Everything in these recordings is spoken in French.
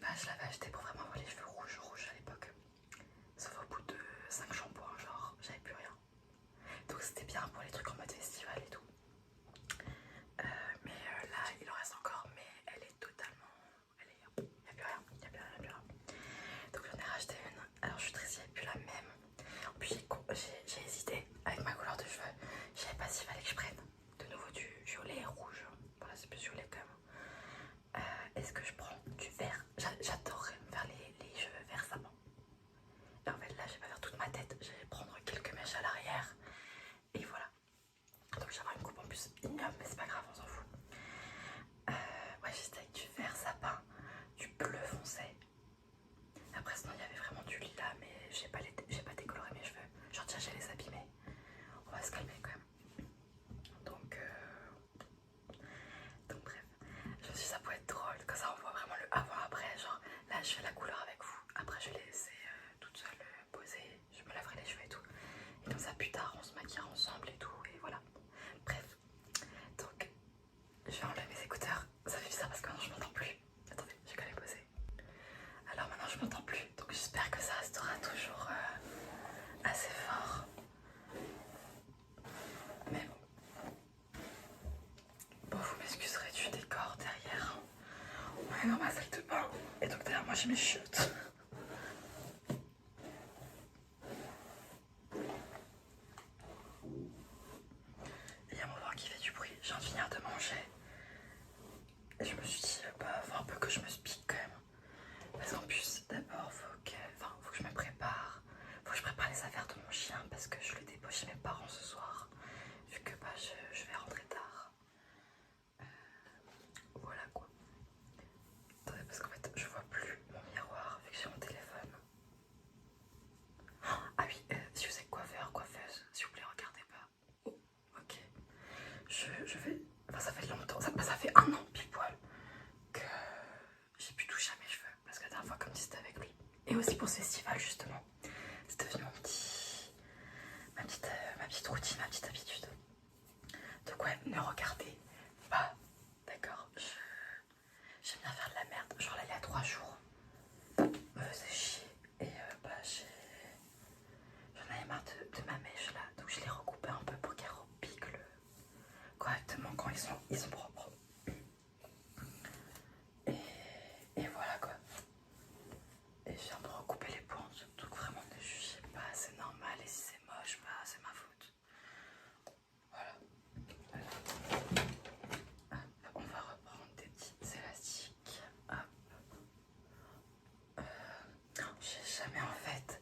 là je l'avais acheté pour vraiment avoir les cheveux rouges à l'époque. Sauf au bout de 5 shampoings, genre j'avais plus rien. Donc c'était bien pour les trucs en mode festival et tout. Là il en reste encore, mais elle est totalement... Il n'y a plus rien, il n'y a plus rien, il n'y a plus rien. Donc j'en ai racheté une. Alors je suis triste, il n'y avait plus la même. En plus j'ai hésité avec ma couleur de cheveux. Je savais pas s'il fallait que je prenne de nouveau du violet et rouge. Voilà, c'est plus violet quand même. Est-ce que je prends du vert? J'adorerais me faire les cheveux vert sapin. Et en fait là je vais pas faire toute ma tête. Je vais prendre quelques mèches à l'arrière. Et voilà. Donc j'aurai une coupe en plus ignoble, mais c'est pas grave, on s'en fout. Ouais, j'étais avec du vert sapin, du bleu foncé. Après sinon il y avait vraiment du lilas, mais j'ai pas décoloré mes cheveux. Genre déjà j'ai les abîmés. On va se calmer quand même. Donc bref, je me suis dit ça pourrait être drôle, comme ça on voit vraiment le avant-après. Genre là je fais la couleur avec vous, après je vais laisser toute seule poser, je me laverai les cheveux et tout. Et comme ça plus tard on se maquillera ensemble et tout, et voilà. Bref, donc je vais enlever mes écouteurs, ça fait bizarre parce que maintenant je m'entends plus. Attendez, j'ai quand même posé. Alors maintenant je m'entends plus, donc j'espère que ça restera toujours assez fort. Mais bon, vous m'excuserez du décor derrière. On est dans ma salle de bain, et donc derrière moi j'ai mes chiottes. Il y a mon vent qui fait du bruit, je viens de finir de manger. Et je me suis dit, faut un peu que je me spique quand même. Parce qu'en plus, d'abord, faut que je me prépare. Faut que je prépare les affaires de mon chien parce que je le dépose chez mes parents ce soir. Vu que je vais rentrer tard. Voilà quoi. Attendez, parce qu'en fait, je vois plus mon miroir vu que j'ai mon téléphone. Ah oui, si vous êtes coiffeur, coiffeuse, s'il vous plaît, regardez pas. Oh, ok. Je vais... Enfin, ça fait longtemps, ça fait 1 an pile poil que j'ai pu toucher à mes cheveux. Parce que la dernière fois, comme si c'était avec lui. Et aussi pour ce festival, justement. C'est devenu ma petite routine, ma petite habitude. Donc ouais, ne regardez pas. D'accord, j'aime bien faire de la merde. Genre là, il y a 3 jours, me faisait chier. Et j'en avais marre de ma mèche là. Donc je l'ai recoupée un peu pour qu'elle repique correctement quand ils sont propres. Et voilà quoi. Et je viens de recouper les pointes. Donc vraiment ne jugez pas, c'est normal. Et si c'est moche, c'est ma faute. Voilà. Hop, on va reprendre des petits élastiques. Hop. Je sais jamais en fait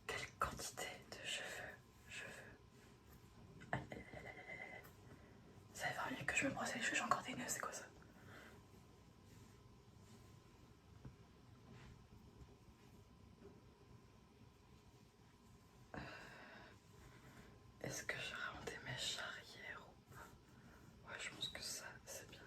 quelle quantité de cheveux je veux. Aïe, aïe, aïe, aïe. Ça va faire mieux que je me brosse les cheveux, j'ai encore des nœuds, c'est quoi ça? Est-ce que j'ai vraiment des mèches arrière ou pas? Ouais, je pense que ça, c'est bien.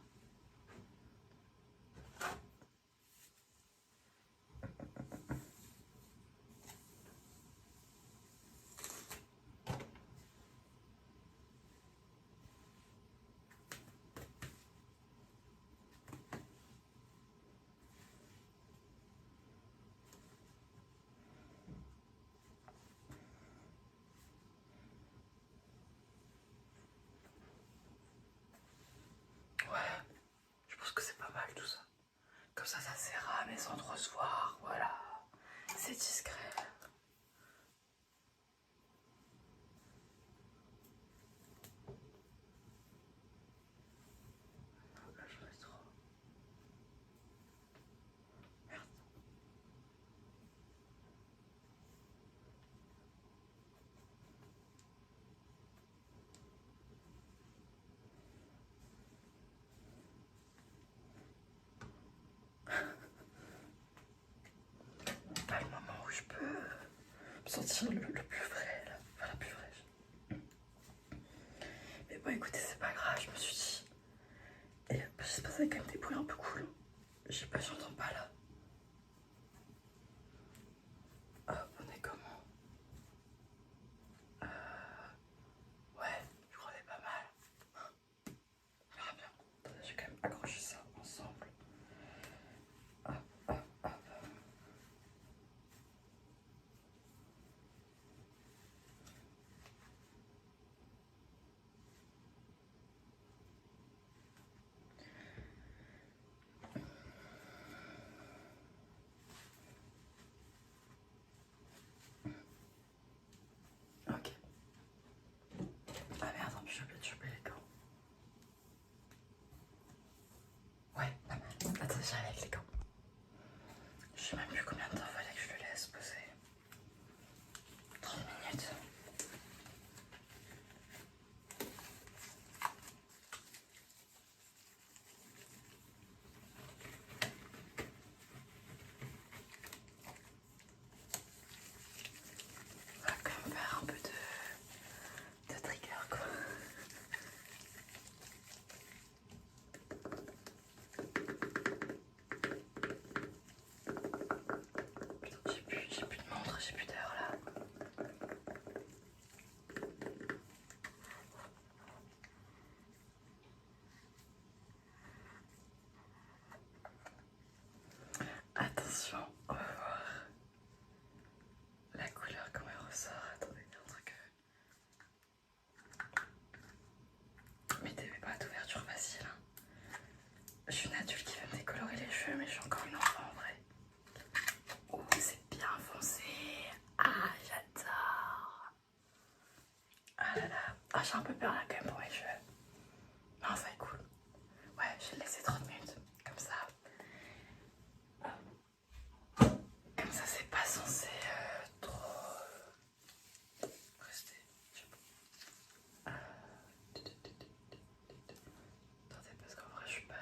Ouais, je pense que c'est pas mal tout ça. Comme ça serra mais sans trop se voir, voilà. C'est discret. Là, j'en ai trop. Merde. Pas le moment où je peux me sentir le plus vrai, là. Enfin, la plus fraîche. Mais bon, écoutez, c'est pas grave, je me suis dit. Et j'espère que ça quand même des bruits un peu cool. Je sais pas, j'entends pas là. Hop, on est comment? Ouais, je crois qu'on est pas mal. On verra bien. Attendez, j'ai quand même accroché ça ensemble. Hop, hop, hop. sais même plus combien de temps fallait que je le laisse poser. 30 minutes. On va quand même faire un peu de trigger quoi. Putain, j'ai plus de montre, j'ai plus d'heure là. Attention, on va voir la couleur comment elle ressort. Attendez, il y a un truc. Mettez pas d'ouverture facile. Hein. Je suis une adulte qui va me décolorer les cheveux, mais je suis encore une enfant en vrai. Oh, c'est bien foncé. Ah, j'adore. Ah là là. Ah, j'ai un peu peur là quand même pour mes cheveux. Non, ça va être cool. Ouais, je vais le laisser 30 minutes. Comme ça. Comme ça, c'est pas censé trop rester. Je sais pas. Attendez, parce qu'en vrai, je suis pas.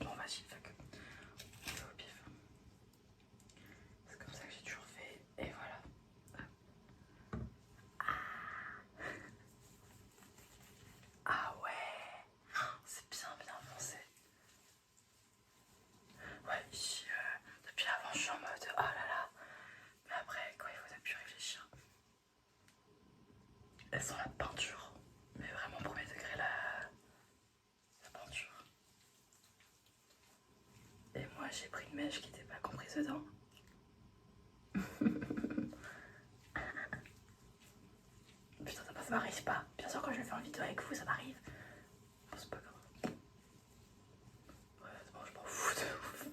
Bon, vas-y, fuck. On fait au pif. C'est comme ça que j'ai toujours fait. Et voilà. Ah ouais. C'est bien foncé. Ouais, ici, depuis avant, je suis en mode oh là là. Mais après, quand il faut plus réfléchir. Elles sont la peinture. Mais vraiment premier degré, la peinture. Et moi, j'ai pris une mèche qui n'était pas comprise dedans. Putain, ça m'arrive pas. Bien sûr, quand je le fais en vidéo avec vous, ça m'arrive. Bon, c'est pas grave. Ouais, c'est bon, je m'en fous de ouf.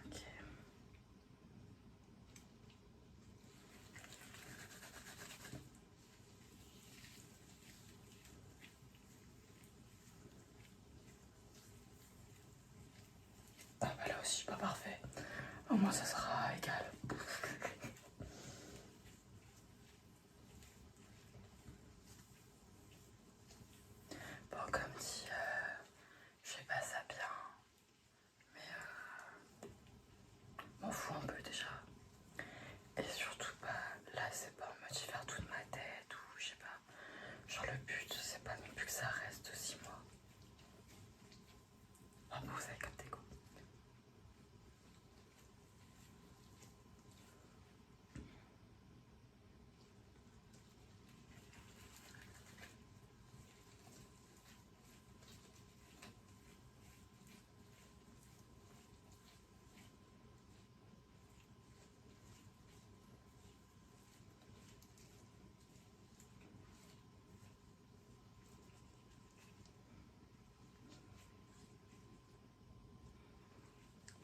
Ok. Ah bah là aussi, pas parfait. Au moins, ça sera égal. Bon, comme dit, je fais pas ça bien. Mais m'en fous un peu déjà. Et surtout, bah, là, c'est pas en mode de faire toute ma tête ou je sais pas. Genre, le but, c'est pas non plus que ça reste 6 mois. Ah, bon, vous avez capté quoi.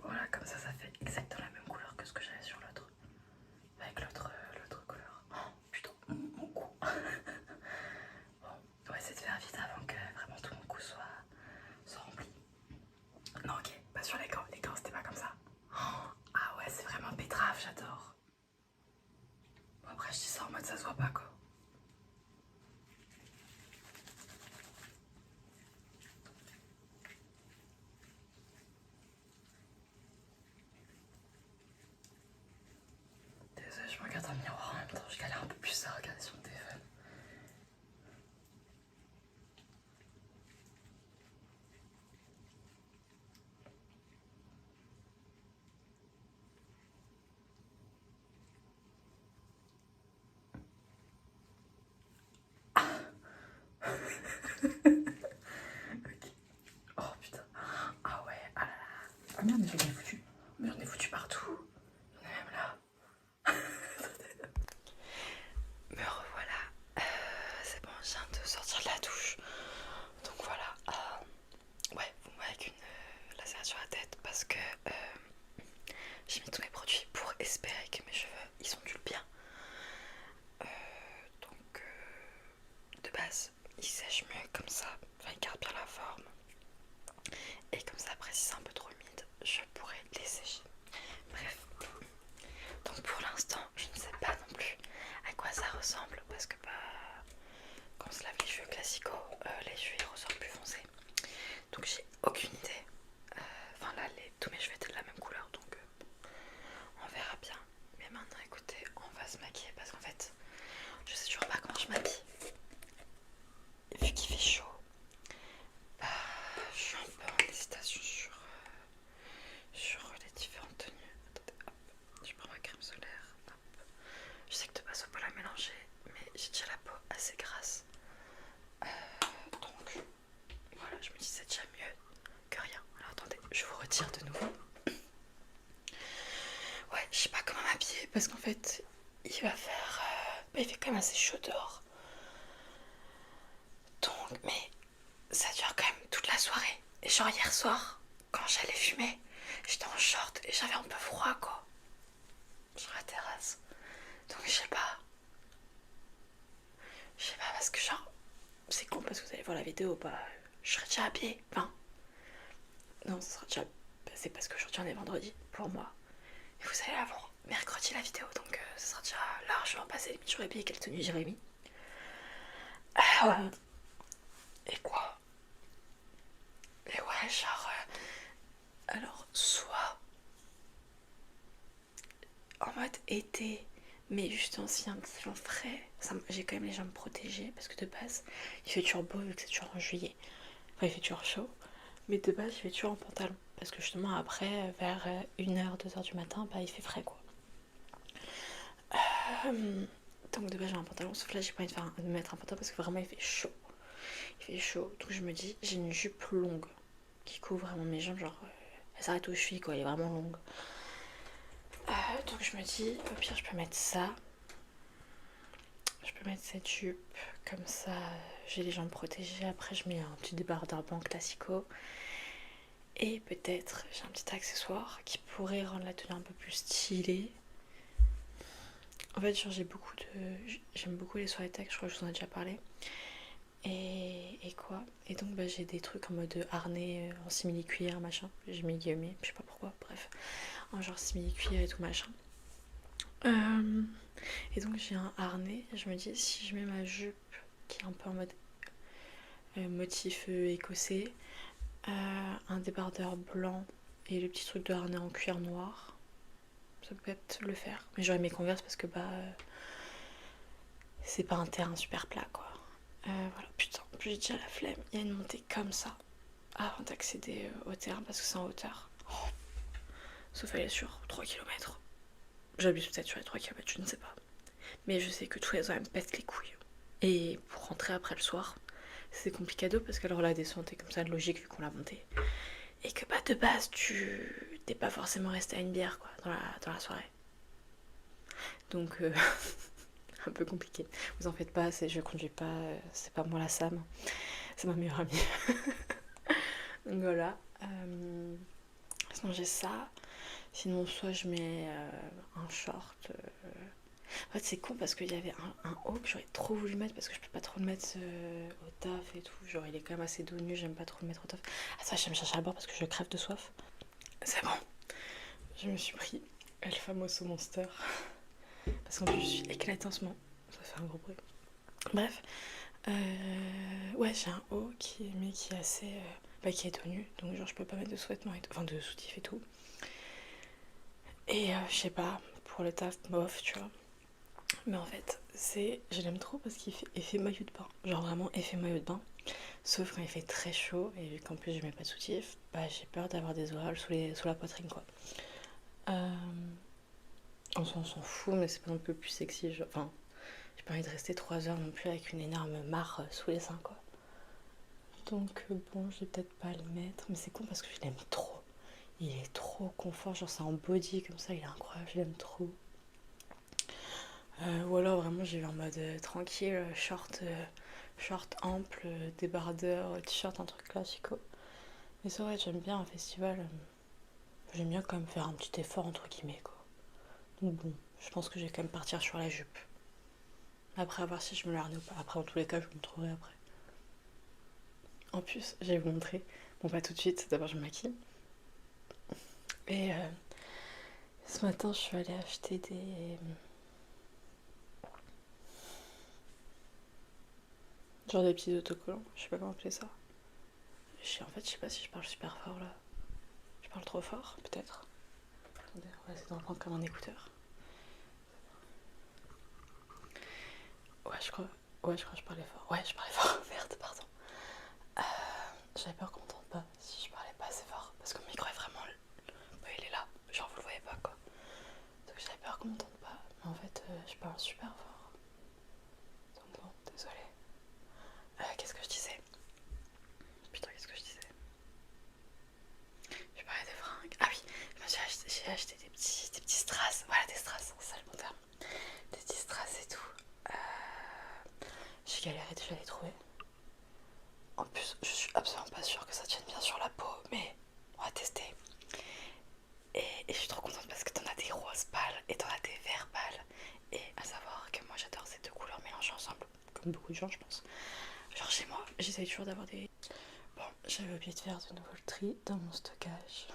Voilà, comme ça fait exactement la même couleur que ce que j'avais sur l'autre. Avec l'autre couleur. Oh, putain, mon cou. Bon, on va essayer de faire vite avant que vraiment tout mon cou soit rempli. Non, ok, pas sur les gants c'était pas comme ça. Oh, ah ouais, c'est vraiment betterave, j'adore. Bon, après, je dis ça en mode ça se voit pas quoi. Désolée, je me regarde dans le miroir en même temps, je galère un peu plus à regarder sur le téléphone. Ok. Oh putain. Ah ouais, ah là là. Ah merde, mais j'en ai foutu. Mais j'en ai foutu partout. J'en ai même là. Me revoilà. C'est bon, je viens de sortir de la douche. Donc voilà. Ouais, vous me voyez avec une laser sur la tête parce que j'ai mis tous mes produits pour essayer sortir de nouveau. Ouais, je sais pas comment m'habiller parce qu'en fait, il va faire... il fait quand même assez chaud dehors. Donc, mais ça dure quand même toute la soirée. Et genre hier soir, quand j'allais fumer, j'étais en short et j'avais un peu froid quoi. Sur la terrasse. Donc je sais pas. Je sais pas parce que genre... C'est con parce que vous allez voir la vidéo, bah... Je serai déjà habillée. Enfin... Non, ça sera déjà... C'est parce qu'aujourd'hui on est vendredi pour moi. Et vous allez avoir mercredi la vidéo, donc ça sera déjà largement passé. Je vais habillée quelle tenue Jérémy. Et quoi? Et ouais, genre... alors, soit... en mode été, mais juste aussi un petit vent frais. J'ai quand même les jambes protégées parce que de base, il fait toujours beau vu que c'est toujours en juillet. Enfin, il fait toujours chaud. Mais de base, je fais toujours en pantalon. Parce que justement, après, vers 1h, 2h du matin, bah, il fait frais quoi. Donc de base, j'ai un pantalon. Sauf là, j'ai pas envie de mettre un pantalon parce que vraiment, il fait chaud. Il fait chaud. Donc je me dis, j'ai une jupe longue qui couvre vraiment mes jambes. Genre, elle s'arrête aux chevilles quoi. Elle est vraiment longue. Donc je me dis, au pire, je peux mettre ça. Je peux mettre cette jupe. Comme ça, j'ai les jambes protégées. Après, je mets un petit débardeur blanc classico. Et peut-être j'ai un petit accessoire qui pourrait rendre la tenue un peu plus stylée. En fait, genre j'aime beaucoup les soirées tech, je crois que je vous en ai déjà parlé. Et quoi? Et donc bah, j'ai des trucs en mode harnais en simili-cuir, machin. J'ai mis guillemets, je sais pas pourquoi, bref. En genre simili-cuir et tout machin. Et donc j'ai un harnais. Je me dis si je mets ma jupe qui est un peu en mode motif écossais, un débardeur blanc et le petit truc de harnais en cuir noir, ça peut peut-être le faire. Mais j'aurais mes Converse parce que bah c'est pas un terrain super plat quoi. Voilà, putain, j'ai déjà la flemme. Il y a une montée comme ça avant d'accéder au terrain parce que c'est en hauteur. Oh. Sauf elle est sur 3 km. J'abuse peut-être sur les 3 km, je ne sais pas. Mais je sais que tous les ans, elle me pète les couilles. Et pour rentrer après le soir, c'est compliqué parce que alors la descente est comme ça, logique vu qu'on l'a montée. Et que bah de base, tu t'es pas forcément resté à une bière quoi dans la soirée. Donc un peu compliqué. Vous en faites pas, je conduis pas, c'est pas moi la Sam, c'est ma meilleure amie. Donc voilà. Sinon j'ai ça. Sinon soit je mets un short. En fait c'est con parce qu'il y avait un haut que j'aurais trop voulu mettre parce que je peux pas trop le mettre au taf et tout. Genre il est quand même assez dos nu, j'aime pas trop le mettre au taf. Ah ça je vais me chercher à boire parce que je crève de soif. C'est bon. Je me suis pris El Famoso Monster. Parce qu'en plus je suis éclatée en ce moment. Ça fait un gros bruit. Bref. Ouais j'ai un haut qui est assez... qui est tout nu. Donc genre je peux pas mettre de sous-vêtements et tout. Enfin de soutifs et tout. Et je sais pas, pour le taf, bof, tu vois. Mais en fait, je l'aime trop parce qu'il fait effet maillot de bain. Genre vraiment effet maillot de bain. Sauf quand il fait très chaud et qu'en plus je mets pas de soutif, bah j'ai peur d'avoir des orales sous la poitrine quoi. On s'en fout, mais c'est pas non plus plus sexy. Enfin, j'ai pas envie de rester 3 heures non plus avec une énorme mare sous les seins quoi. Donc bon, je vais peut-être pas le mettre, mais c'est con parce que je l'aime trop. Il est trop confort, genre c'est en body comme ça, il est incroyable, je l'aime trop. Ou alors vraiment j'ai vais en mode tranquille, short ample, débardeur, t-shirt, un truc classico. Mais c'est vrai, j'aime bien un festival. J'aime bien quand même faire un petit effort entre guillemets quoi. Donc bon, je pense que je vais quand même partir sur la jupe. Après à voir si je me la harnais ou pas. Après en tous les cas je vous montrerai après. En plus, je vais vous montrer. Bon pas tout de suite, d'abord je me maquille. Et ce matin je suis allée acheter des... genre des petits autocollants, je sais pas comment appeler ça. En fait je sais pas si je parle super fort là. Je parle trop fort, peut-être. Attendez, on va essayer d'en prendre comme un écouteur. Ouais, je crois que je parlais fort. Ouais, je parlais fort. Merde, pardon. J'avais peur qu'on m'entende pas si je parlais pas assez fort. Parce que le micro est vraiment... bah, il est là. Genre, vous le voyez pas, quoi. Donc j'avais peur qu'on m'entende pas. Mais en fait, je parle super fort. Donc bon, désolée. Qu'est-ce que je disais? Putain, qu'est-ce que je disais? Je parlais des freins. j'ai acheté des petits strass. Voilà, des strass, c'est ça le bon terme. Des petits strass et tout. J'ai galéré déjà à les trouver. En plus, je suis absolument pas sûre que ça tienne bien sur la peau, mais on va tester. Et je suis trop contente parce que t'en as des roses pâles et t'en as des verts pâles. Et à savoir que moi j'adore ces deux couleurs mélangées ensemble, comme beaucoup de gens je pense. Genre chez moi, j'essaye toujours d'avoir des... Bon, j'avais oublié de faire de nouveau le tri dans mon stockage.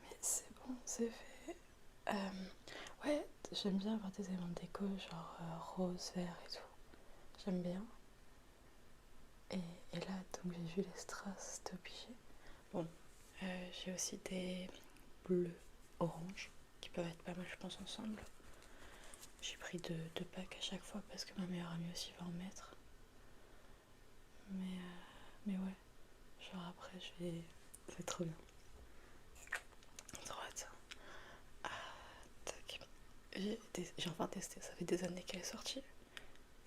Mais c'est bon, c'est fait. Ouais, j'aime bien avoir des éléments de déco, genre rose, vert et tout. J'aime bien. Et là, donc j'ai vu les strass, c'était obligé. Bon, j'ai aussi des bleus orange qui peuvent être pas mal, je pense, ensemble. J'ai pris deux packs à chaque fois parce que ma meilleure amie aussi va en mettre. Mais ouais, genre après, c'est trop bien. Trop hâte. Ah, tac. J'ai enfin testé, ça fait des années qu'elle est sortie.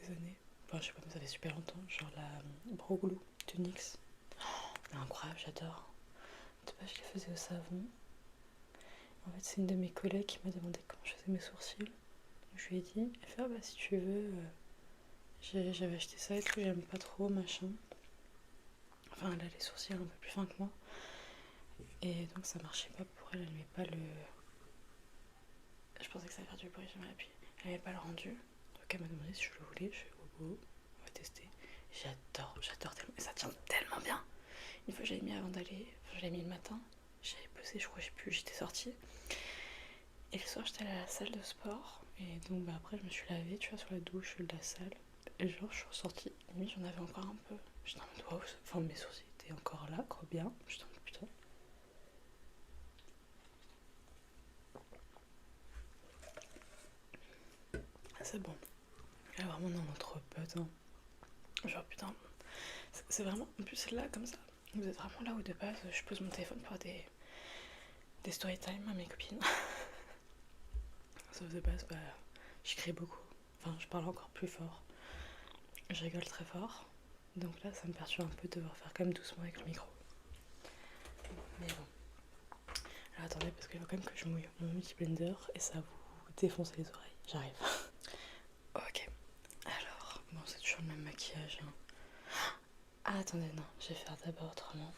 Des années. Enfin, je sais pas, mais ça fait super longtemps. Genre la Broglou de NYX. Oh, incroyable, j'adore. De base, je les faisais au savon. En fait, c'est une de mes collègues qui m'a demandé comment je faisais mes sourcils. Donc, je lui ai dit, elle fait, ah bah si tu veux, j'avais acheté ça et tout, j'aime pas trop, machin. Enfin, elle a les sourcils un peu plus fins que moi. Et donc ça marchait pas pour elle, elle met pas le... Je pensais que ça allait faire du bruit, je m'appuie. Elle avait pas le rendu. Donc elle m'a demandé si je le voulais, je suis au bout, on va tester. J'adore tellement, et ça tient tellement bien. Une fois je l'ai mis avant d'aller, enfin, je l'ai mis le matin, j'avais bossé, je crois, je sais plus, j'étais sortie. Et le soir j'étais allée à la salle de sport, et donc bah, après je me suis lavée, tu vois, sur la douche de la salle. Et genre je suis ressortie, limite j'en avais encore un peu. J'étais en mode wow, enfin mes sourcils étaient encore là, quoi, bien. J'étais en mode putain. C'est bon. Là vraiment on est trop potes, hein. Genre putain, c'est vraiment, en plus là comme ça, vous êtes vraiment là où de base je pose mon téléphone pour des story time à mes copines. Sauf de base, bah, je crie beaucoup, enfin je parle encore plus fort, je rigole très fort, donc là ça me perturbe un peu de devoir faire quand même doucement avec le micro. Mais bon, alors attendez parce qu'il faut quand même que je mouille mon multi-blender et ça vous défonce les oreilles, j'arrive. Ok, alors, bon c'est toujours le même maquillage, hein. Ah attendez, non, je vais faire d'abord autrement.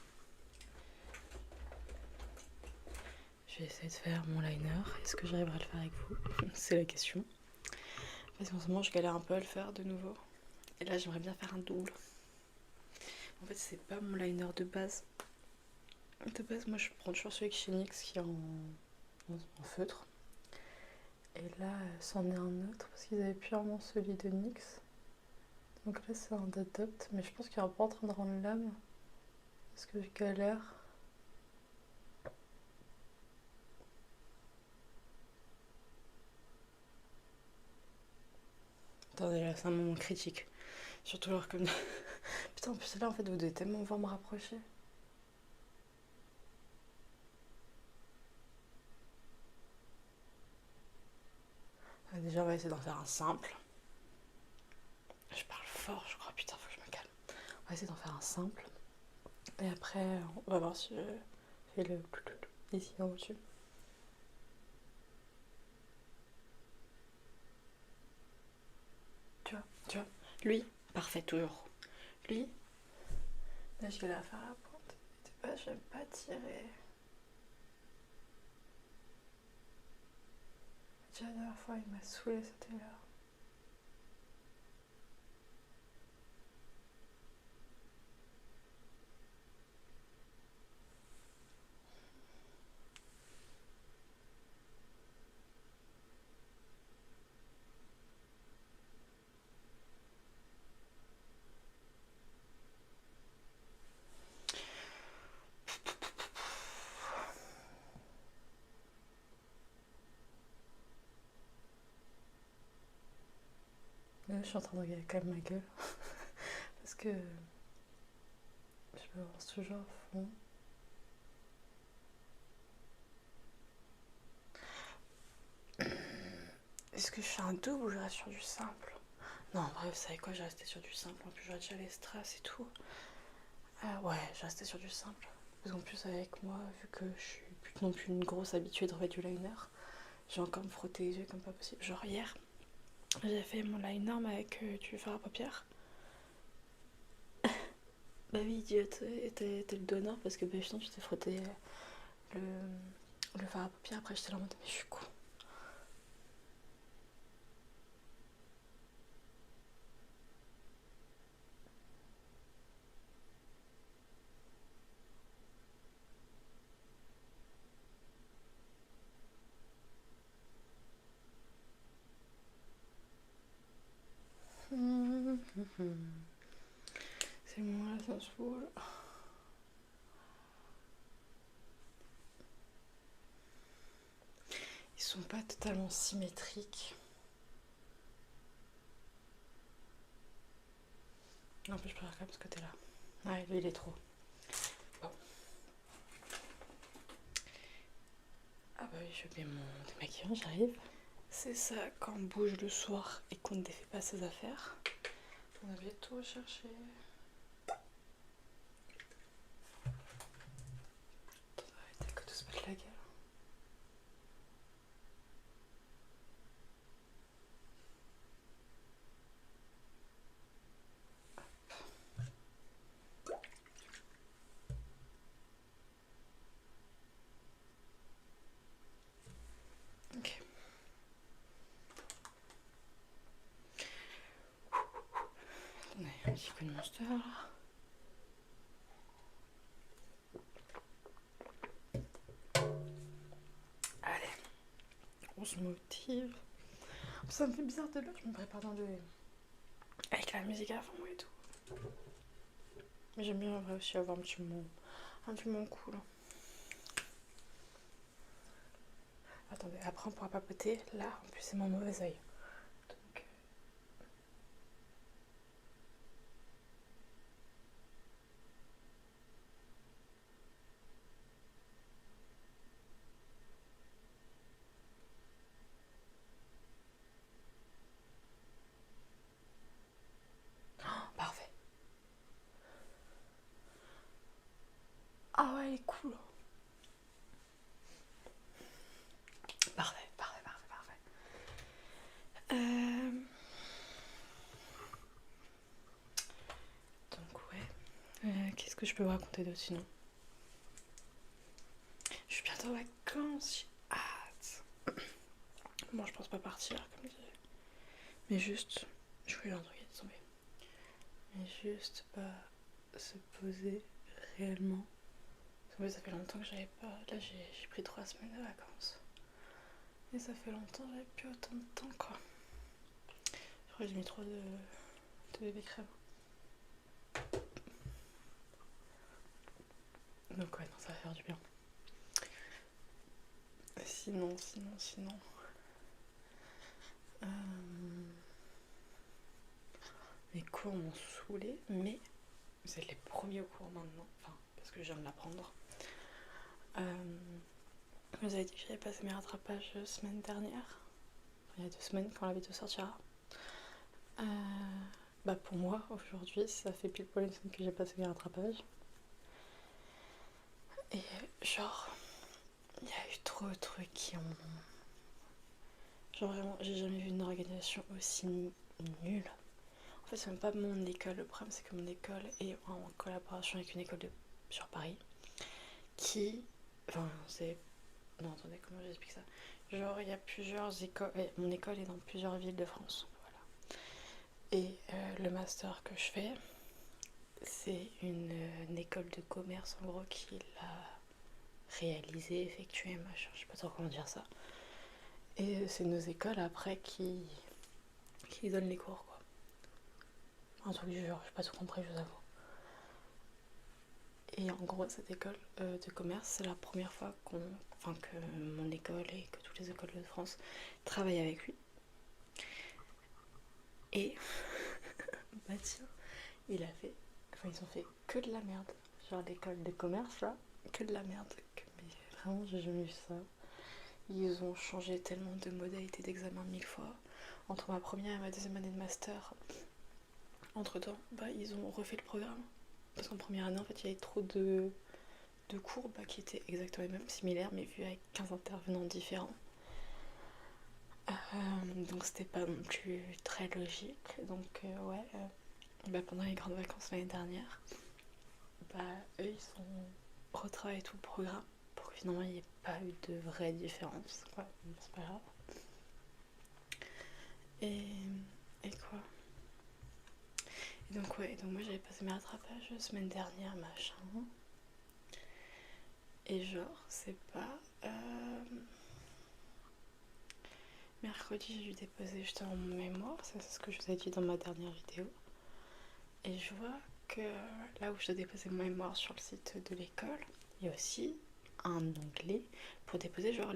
Je vais essayer de faire mon liner. Est-ce que j'arriverai à le faire avec vous? C'est la question. Parce qu'en ce moment, je galère un peu à le faire de nouveau. Et là, j'aimerais bien faire un double. En fait, c'est pas mon liner de base. De base, moi, je prends toujours celui de chez NYX qui est en feutre. Et là, c'en est un autre parce qu'ils avaient purement celui de NYX. Donc là, c'est un d'Adopt. Mais je pense qu'il n'est pas en train de rendre l'âme. Parce que je galère. Attendez, là, c'est un moment critique. Surtout alors que... Putain, en plus là, en fait, vous devez tellement voir me rapprocher. Déjà, on va essayer d'en faire un simple. Je parle fort, je crois. Putain, faut que je me calme. On va essayer d'en faire un simple. Et après, on va voir si je fais le ici en au-dessus. Tu vois. Lui, parfait, toujours. Lui, là, je vais la faire à la pointe. J'aime pas tirer. Déjà, la dernière fois, il m'a saoulé, c'était là. Là, je suis en train de regarder quand même ma gueule. Parce que je m'avance toujours à fond. Est-ce que je fais un double ou je reste sur du simple? Non, en vrai, vous savez quoi, j'ai resté sur du simple. En plus, j'aurais déjà les strass et tout. Ah ouais, j'ai resté sur du simple. Parce qu'en plus, avec moi, vu que je suis plus non plus une grosse habituée de remettre du liner. J'ai encore me frotter les yeux comme pas possible. Genre hier, j'ai fait mon liner avec du fard à paupières. Bah oui, idiote, t'es le donneur parce que bah, putain, tu t'es frotté le fard à paupières. Après, j'étais là en mode, mais je suis con. C'est moi là, ça se fout. Ils sont pas totalement symétriques. En plus, je préfère quand même ce côté-là. Ouais, lui, il est trop. Bon. Ah bah oui, je mets mon démaquillant, j'arrive. C'est ça, quand on bouge le soir et qu'on ne défait pas ses affaires. On avait tout recherché. Arrêtez que de se mettre la gueule. Ok. Attendez, un petit coup de monster là. Allez, on se motive. Ça me fait bizarre de l'autre, je me prépare dans le... avec la musique à fond et tout. Mais j'aime bien en vrai aussi avoir un petit moment cool. Attendez, après on pourra papoter. Là, en plus, c'est mon mauvais oeil. Donc... Oh, parfait. Ah ouais, elle est cool. Parfait, parfait, parfait, parfait. Donc ouais. Qu'est-ce que je peux vous raconter d'autre sinon? Je suis bientôt en vacances, j'ai hâte. Bon, je pense pas partir, comme dit. Mais juste, je voulais un truc à tomber. Mais juste se poser réellement. Parce que ça fait longtemps que j'avais pas. Là, j'ai pris 3 semaines de vacances. Et ça fait longtemps que j'avais plus autant de temps, quoi. Je crois que j'ai mis trop de bébé crème. Donc ouais, non, ça va faire du bien. Sinon. Les cours m'ont saoulé, mais vous êtes les premiers cours maintenant. Enfin, parce que je viens de l'apprendre. Vous avez dit que j'avais passé mes rattrapages semaine dernière. Il y a 2 semaines quand la vidéo sortira. Bah pour moi, aujourd'hui, ça fait pile poil une semaine que j'ai passé mes rattrapages. Et genre, il y a eu trop de trucs qui ont... Genre vraiment, j'ai jamais vu une organisation aussi nulle. En fait, c'est même pas mon école. Le problème, c'est que mon école est en collaboration avec une école sur Paris qui... Enfin, c'est... Non, attendez, comment j'explique ça? Genre, il y a plusieurs écoles... Mon école est dans plusieurs villes de France. Voilà. Et le master que je fais, c'est une école de commerce, en gros, qui l'a réalisé, effectué, machin, je sais pas trop comment dire ça. Et c'est nos écoles, après, qui donnent les cours, quoi. Un truc du genre, j'ai pas tout compris, je vous avoue. Et en gros, cette école de commerce, c'est la première fois que mon école et que toutes les écoles de France travaillent avec lui. Et bah tiens, ils ont fait que de la merde. Genre l'école de commerce là, que de la merde. Mais vraiment, j'ai jamais vu ça. Ils ont changé tellement de modalités d'examen 1000 fois. Entre ma première et ma deuxième année de master, entre temps, bah ils ont refait le programme. Parce qu'en première année, en fait, il y avait trop de de cours qui étaient exactement les mêmes, similaires, mais vus avec 15 intervenants différents. Donc c'était pas non plus très logique. Donc pendant les grandes vacances l'année dernière, eux ils ont retravaillé tout le programme pour que finalement il n'y ait pas eu de vraie différence. Quoi. C'est pas grave. Et quoi. Et donc moi j'avais passé mes rattrapages la semaine dernière, machin. Et genre, c'est pas... Mercredi, j'ai dû déposer justement mon mémoire, ça c'est ce que je vous ai dit dans ma dernière vidéo. Et je vois que là où je dois déposer mon mémoire sur le site de l'école, il y a aussi un onglet pour déposer genre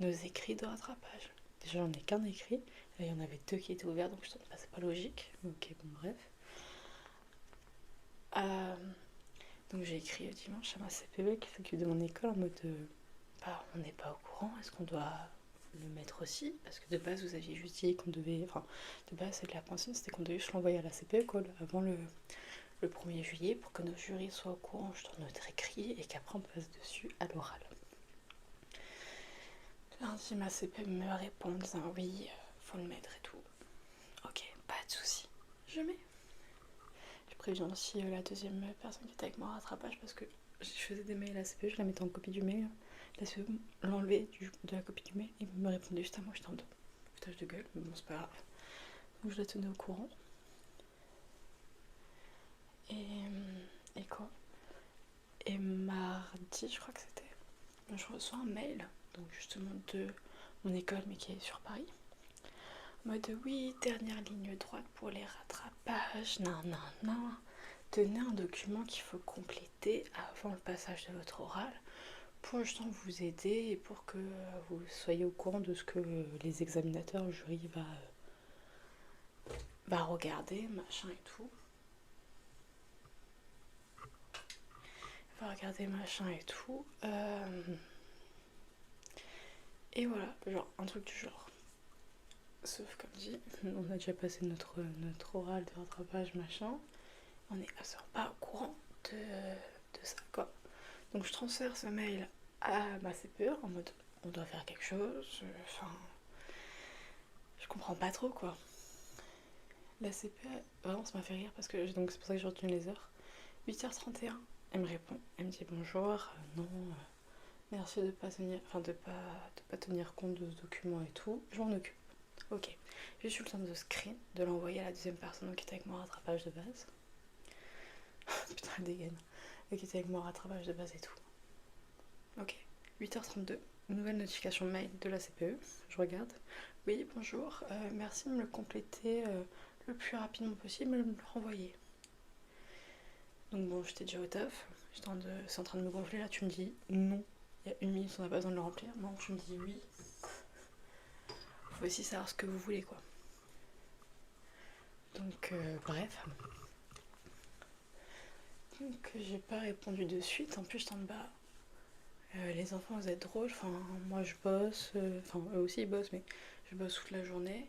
nos écrits de rattrapage. Déjà j'en ai qu'un écrit, il y en avait 2 qui étaient ouverts, donc je trouve que c'est pas logique. Ok, bon bref. Donc j'ai écrit dimanche à ma CPE qui s'occupe de mon école en mode on n'est pas au courant, est-ce qu'on doit le mettre aussi? Parce que de base vous aviez juste dit qu'on devait, de base c'est de la consigne, c'était qu'on devait juste l'envoyer à la CPE avant le 1er juillet pour que nos jurys soient au courant de notre écrit et qu'après on passe dessus à l'oral. Lundi ma CPE me répond en disant oui, faut le mettre et tout. Ok, pas de soucis, je mets. Je préviens aussi la deuxième personne qui était avec moi en rattrapage parce que je faisais des mails à la CPE, je la mettais en copie du mail. La CPE l'enlevait de la copie du mail et me répondait juste à moi, j'étais en foutage de gueule, mais bon c'est pas grave. Donc je la tenais au courant. Et quoi? Et mardi, je crois que c'était, je reçois un mail, donc justement de mon école mais qui est sur Paris. En mode oui, dernière ligne droite pour les rattrapages, non. Tenez un document qu'il faut compléter avant le passage de votre oral pour justement vous aider et pour que vous soyez au courant de ce que les examinateurs, le jury va regarder, machin et tout. Et voilà, genre un truc du genre. Sauf comme dit, on a déjà passé notre oral de rattrapage, machin. On n'est absolument pas au courant de ça, quoi. Donc je transfère ce mail à ma CPE en mode on doit faire quelque chose. Je comprends pas trop, quoi. La CPE, vraiment ça m'a fait rire parce que donc c'est pour ça que j'ai retenu les heures. 8h31, elle me répond, elle me dit bonjour, non, merci de pas tenir compte de ce document et tout, je m'en occupe. Ok, j'ai eu le temps de screen, de l'envoyer à la deuxième personne qui était avec moi en rattrapage de base. Putain, elle dégaine. Qui était avec moi en rattrapage de base et tout. Ok, 8h32, nouvelle notification mail de la CPE, je regarde. Oui, bonjour, merci de me le compléter le plus rapidement possible et de me le renvoyer. Donc bon, j'étais déjà au taf, c'est en train de me gonfler là, tu me dis non, il y a 1 minute, on n'a pas besoin de le remplir. Non, tu me dis oui. Faut aussi savoir ce que vous voulez, quoi. Donc bref. Donc j'ai pas répondu de suite, en plus j'étais en bas. Les enfants vous êtes drôles, moi je bosse, eux aussi ils bossent, mais je bosse toute la journée.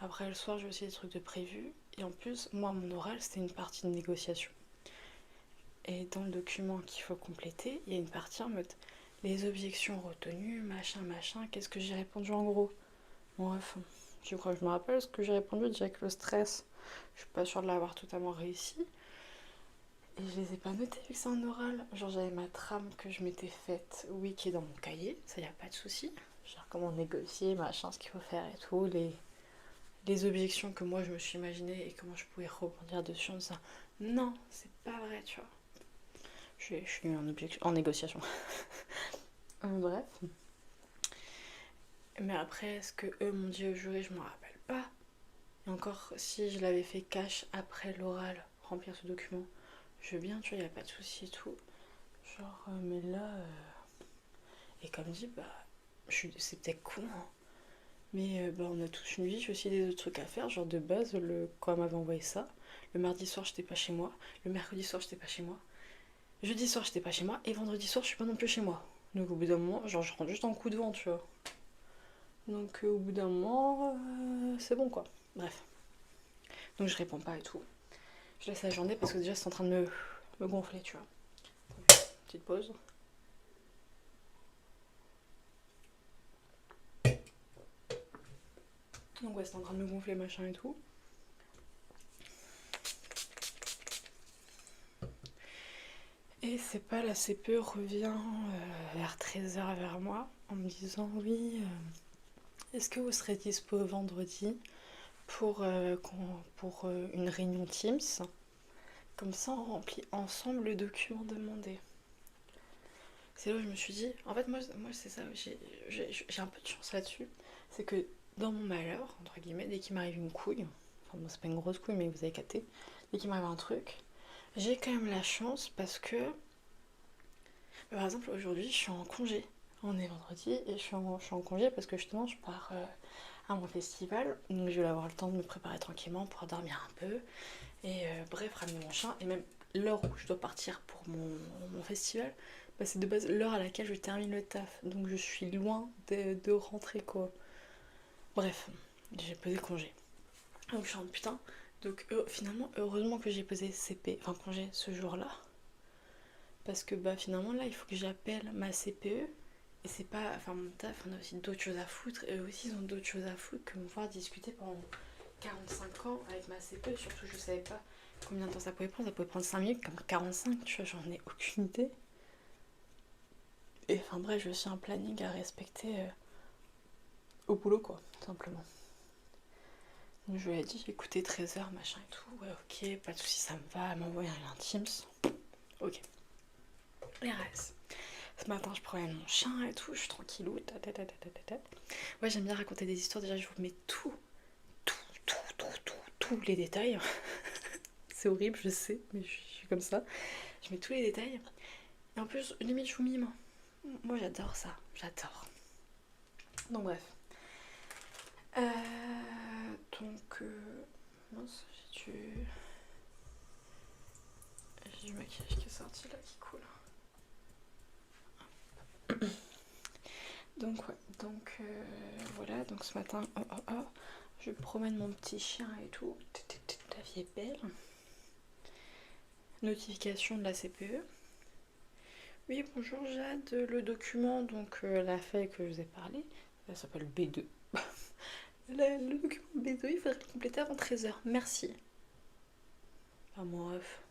Après le soir j'ai aussi des trucs de prévu. Et en plus, moi mon oral c'était une partie de négociation. Et dans le document qu'il faut compléter, il y a une partie en mode les objections retenues, machin, qu'est-ce que j'ai répondu en gros? Bref, je crois que je me rappelle ce que j'ai répondu, déjà que le stress, je suis pas sûre de l'avoir totalement réussi. Et je les ai pas notés vu que c'est en oral. Genre j'avais ma trame que je m'étais faite, oui, qui est dans mon cahier, ça y a pas de souci. Genre comment négocier, machin, ce qu'il faut faire et tout, les objections que moi je me suis imaginées et comment je pouvais rebondir dessus en disant non, c'est pas vrai, tu vois. Je suis en négociation. Bref. Mais après, ce que eux m'ont dit au jury, je m'en rappelle pas. Et encore, si je l'avais fait cash après l'oral, remplir ce document, je veux bien, tu vois, y a pas de souci et tout. Genre, mais là. Et comme dit, c'est peut-être con, hein. Mais on a tous une vie, j'ai aussi des autres trucs à faire. Genre, de base, quand elle m'avait envoyé ça, le mardi soir, j'étais pas chez moi. Le mercredi soir, j'étais pas chez moi. Jeudi soir, j'étais pas chez moi. Et vendredi soir, je suis pas non plus chez moi. Donc, au bout d'un moment, genre, je rentre juste en coup de vent, tu vois. Donc, au bout d'un moment, c'est bon, quoi. Bref. Donc, je réponds pas et tout. Je laisse la journée parce que déjà, c'est en train de me gonfler, tu vois. Petite pause. Donc ouais, c'est en train de me gonfler machin et tout. Et c'est pas, la CPE revient vers 13h vers moi en me disant oui, est-ce que vous serez dispo vendredi pour une réunion Teams? Comme ça on remplit ensemble le document demandé. C'est là où je me suis dit, en fait moi c'est ça, j'ai un peu de chance là-dessus. C'est que dans mon malheur, entre guillemets, dès qu'il m'arrive une couille, enfin bon c'est pas une grosse couille mais vous avez capté, dès qu'il m'arrive un truc, j'ai quand même la chance parce que, par exemple aujourd'hui je suis en congé. On est vendredi et je suis en congé parce que justement je pars à mon festival. Donc je vais avoir le temps de me préparer tranquillement pour dormir un peu. Et bref, ramener mon chien. Et même l'heure où je dois partir pour mon festival, bah, c'est de base l'heure à laquelle je termine le taf. Donc je suis loin de rentrer quoi. Bref, j'ai posé congé. Donc je suis en putain. Donc finalement, heureusement que j'ai posé CP, enfin congé ce jour-là. Parce que bah finalement là, il faut que j'appelle ma CPE. Et c'est pas. Enfin, mon taf, on a aussi d'autres choses à foutre. Et eux aussi, ils ont d'autres choses à foutre que me voir discuter pendant 45 ans avec ma CPE. Surtout, je savais pas combien de temps ça pouvait prendre. Ça pouvait prendre 5 minutes, comme 45, tu vois, j'en ai aucune idée. Et enfin, bref, j'ai aussi un planning à respecter au boulot, quoi, tout simplement. Donc, je lui ai dit, écoutez, 13h, machin et tout. Ouais, ok, pas de soucis, ça me va. Elle m'a envoyé un Teams. Ok. Et reste. Ce matin, je promène mon chien et tout, je suis tranquillou. Ouais, j'aime bien raconter des histoires. Déjà, je vous mets tous les détails. C'est horrible, je sais, mais je suis comme ça. Je mets tous les détails. Et en plus, limite, je vous mime. Moi, j'adore ça. J'adore. Donc, bref. Euh, donc, mince, j'ai du maquillage qui est sorti là, qui coule. Donc, ouais. Donc, voilà. Donc, ce matin, je promène mon petit chien et tout. La vie est belle. Notification de la CPE. Oui, bonjour Jade, le document, donc la feuille que je vous ai parlé, elle s'appelle B2. Le document B2, il faudrait le compléter avant 13h, merci. Enfin, bref.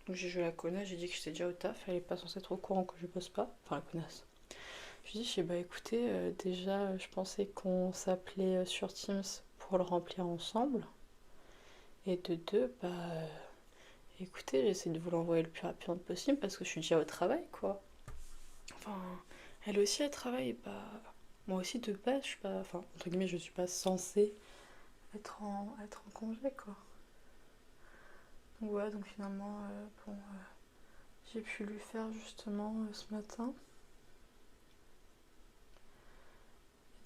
Donc je la connais, j'ai dit que j'étais déjà au taf, elle est pas censée être au courant que je bosse pas. Enfin, la connasse. Je lui ai dit, bah écoutez, déjà, je pensais qu'on s'appelait sur Teams pour le remplir ensemble. Et de deux, bah écoutez, j'essaie de vous l'envoyer le plus rapidement possible parce que je suis déjà au travail, quoi. Enfin, elle aussi, elle travaille, bah. Moi aussi, de base, je suis pas. Enfin, entre guillemets, je suis pas censée être en congé, quoi. Donc, ouais, donc finalement, bon, j'ai pu lui faire justement ce matin.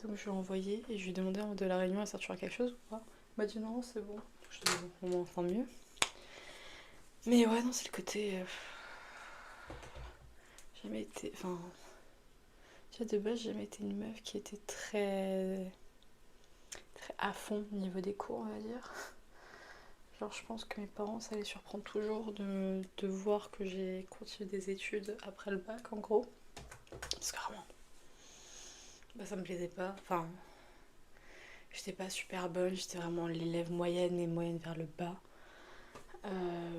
Et donc, je lui ai envoyé et je lui ai demandé de la réunion, elle sortira quelque chose ou pas. Elle m'a dit non, c'est bon. Je dis bon, au moins, tant mieux. Mais ouais, non, c'est le côté. Jamais été. Enfin. Déjà, de base, j'ai jamais été une meuf qui était très à fond au niveau des cours, on va dire. Genre, je pense que mes parents, ça les surprend toujours de voir que j'ai continué des études après le bac, en gros. Parce que vraiment, bah, ça me plaisait pas. Enfin, j'étais pas super bonne, j'étais vraiment l'élève moyenne et moyenne vers le bas.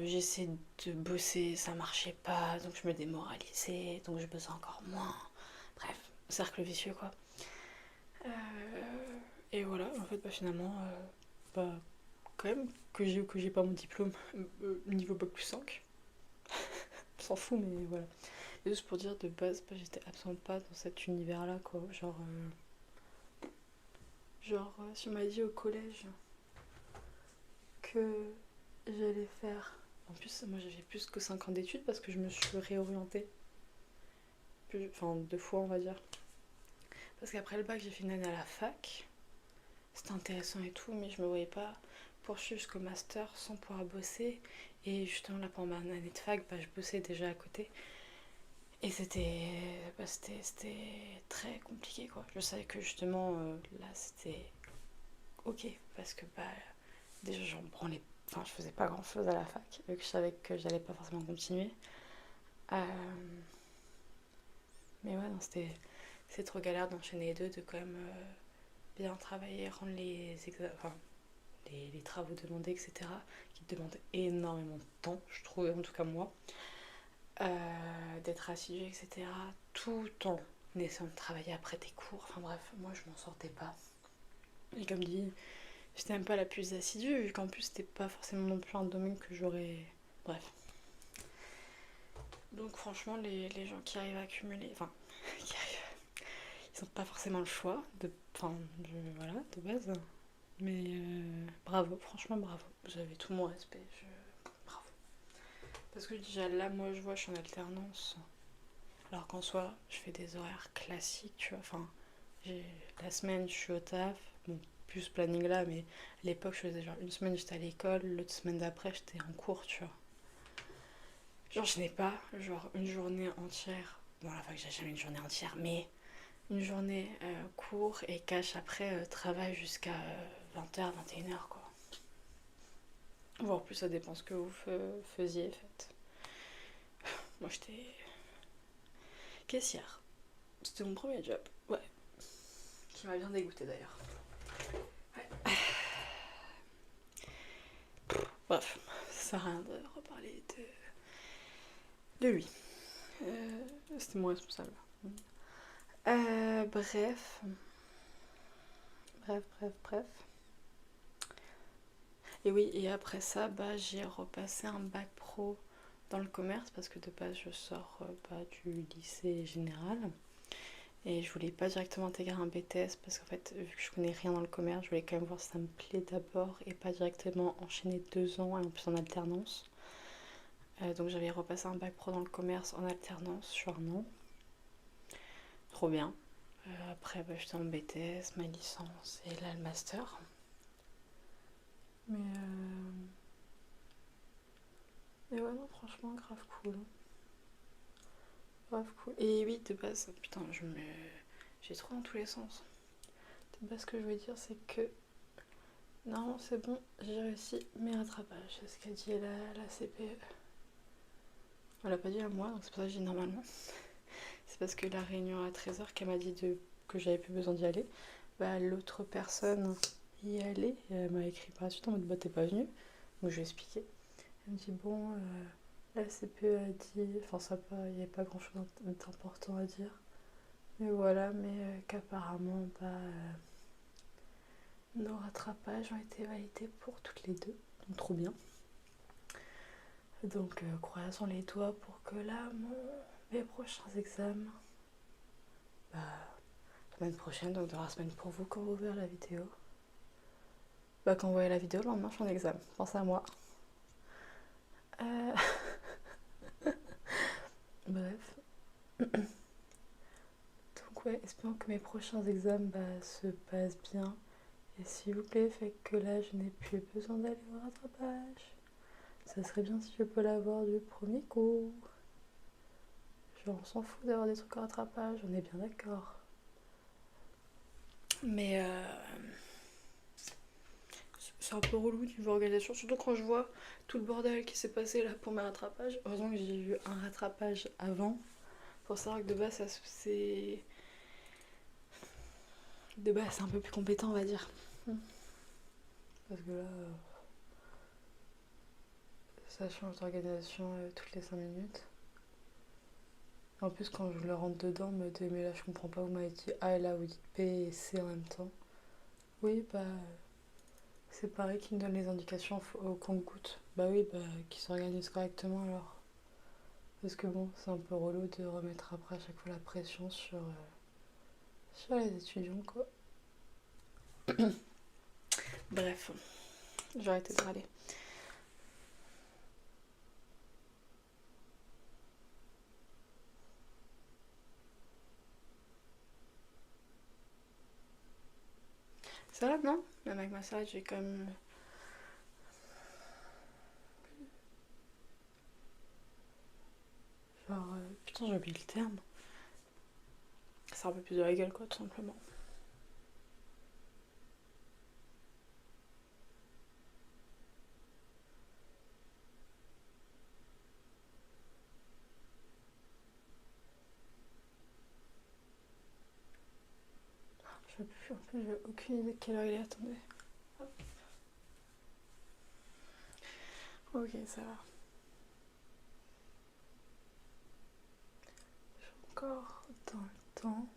J'essayais de bosser, ça marchait pas, donc je me démoralisais, donc je bossais encore moins. Bref, cercle vicieux, quoi. Euh, et voilà, en fait, bah, finalement, bah, quand même, que j'ai pas mon diplôme niveau bac plus 5. On s'en fout, mais voilà. Et juste pour dire, de base, bah, j'étais absolument pas dans cet univers-là, quoi. Si on m'a dit au collège que j'allais faire. En plus, moi j'avais plus que 5 ans d'études parce que je me suis réorientée. Enfin, 2 fois, on va dire. Parce qu'après le bac, j'ai fait une année à la fac. C'était intéressant et tout, mais je me voyais pas poursuivre jusqu'au master sans pouvoir bosser. Et justement, là, pendant ma année de fac, bah, je bossais déjà à côté. Et c'était très compliqué, quoi. Je savais que justement, là, c'était ok. Parce que bah, déjà, j'en branlais. Enfin, je faisais pas grand chose à la fac, vu que je savais que j'allais pas forcément continuer. Mais ouais, non, c'est trop galère d'enchaîner les deux, de quand même bien travailler, rendre les travaux demandés, etc. qui demandent énormément de temps, je trouve, en tout cas moi. D'être assidu, etc. Tout en essayant de travailler après tes cours. Enfin bref, moi je m'en sortais pas. Et comme dit, j'étais même pas la plus assidue, vu qu'en plus c'était pas forcément non plus un domaine que j'aurais. Bref. Donc franchement, les gens qui arrivent à accumuler. Enfin, qui arrivent. Ils ont pas forcément le choix. Voilà, de base. Mais bravo, franchement bravo. Vous avez tout mon respect. Bravo. Parce que déjà là, moi je vois, je suis en alternance. Alors qu'en soi, je fais des horaires classiques, tu vois. Enfin, la semaine, je suis au taf. Bon, plus ce planning là, mais à l'époque, je faisais genre une semaine, j'étais à l'école. L'autre semaine d'après, j'étais en cours, tu vois. Genre, je n'ai pas, genre, une journée entière. Bon, à la fac, j'ai jamais une journée entière, mais une journée cours et cash après, travail jusqu'à 20h, 21h, quoi. Voire plus, ça dépend ce que vous faisiez, faites. Moi, j'étais caissière. C'était mon premier job, ouais. Qui m'a bien dégoûté d'ailleurs. Ouais. Bref, ça sert à rien de reparler de lui. C'était mon responsable. Bref. Bref. Et oui, et après ça, bah, j'ai repassé un bac pro dans le commerce parce que de base, je sors du lycée général. Et je voulais pas directement intégrer un BTS parce qu'en fait, vu que je connais rien dans le commerce, je voulais quand même voir si ça me plaît d'abord et pas directement enchaîner 2 ans et en plus en alternance. Donc j'avais repassé un bac pro dans le commerce en alternance sur un an. Trop bien. Après, bah, j'étais en BTS, ma licence et là le master. Mais ouais, non, franchement, grave cool. Grave cool. Et oui, de base, putain, j'ai trop dans tous les sens. De base, ce que je veux dire, c'est que non, c'est bon, j'ai réussi mes rattrapages. C'est ce qu'a dit la CPE. Elle l'a pas dit à moi, donc c'est pour ça que je dis normalement. C'est parce que la réunion à 13h qu'elle m'a dit que j'avais plus besoin d'y aller. Bah, l'autre personne y allait et elle m'a écrit par la suite en mode bah t'es pas venue. Donc je lui ai expliqué. Elle me dit bon, la CPE a dit, enfin il n'y avait pas grand chose d'important à dire. Mais voilà, mais qu'apparemment nos rattrapages ont été validés pour toutes les deux. Donc trop bien. Donc croisons les doigts pour que là, mes prochains examens, bah, la semaine prochaine, donc dans la semaine pour vous quand vous verrez la vidéo. Bah quand vous voyez la vidéo, le lendemain je suis en examen. Pensez à moi. Bref. Donc ouais, espérons que mes prochains examens se passent bien. Et s'il vous plaît, faites que là je n'ai plus besoin d'aller au rattrapage. Ça serait bien si je peux l'avoir du premier coup. Genre on s'en fout d'avoir des trucs au rattrapage, on est bien d'accord. Mais c'est un peu relou niveau organisation, surtout quand je vois tout le bordel qui s'est passé là pour mes rattrapages. Heureusement que j'ai eu un rattrapage avant pour savoir que de base c'est un peu plus compétent, on va dire. Parce que là ça change d'organisation toutes les 5 minutes. En plus quand je le rentre dedans, me dit mais là je comprends pas, vous m'avez dit A et là vous dites B et C en même temps. Oui bah c'est pareil qu'ils me donnent les indications au compte-gouttes. Bah oui, qu'ils s'organisent correctement alors. Parce que bon, c'est un peu relou de remettre après à chaque fois la pression sur les étudiants, quoi. Bref, j'ai arrêté de râler. Ça va, non? Même avec ma salade, j'ai quand même... Genre, putain, j'ai oublié le terme. C'est un peu plus de la gueule, quoi, tout simplement. Je sais plus, en fait, j'ai aucune idée de quelle heure il est, attendez. Hop. Ok, ça va. Je suis encore dans le temps.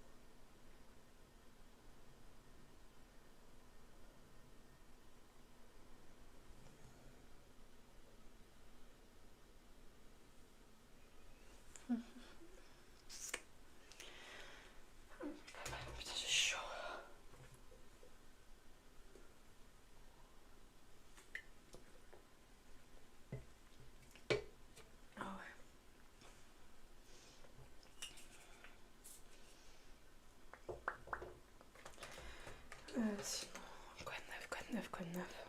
Putain, j'ai chaud. Ah ouais. Sinon, quoi de neuf, quoi de neuf, quoi de neuf.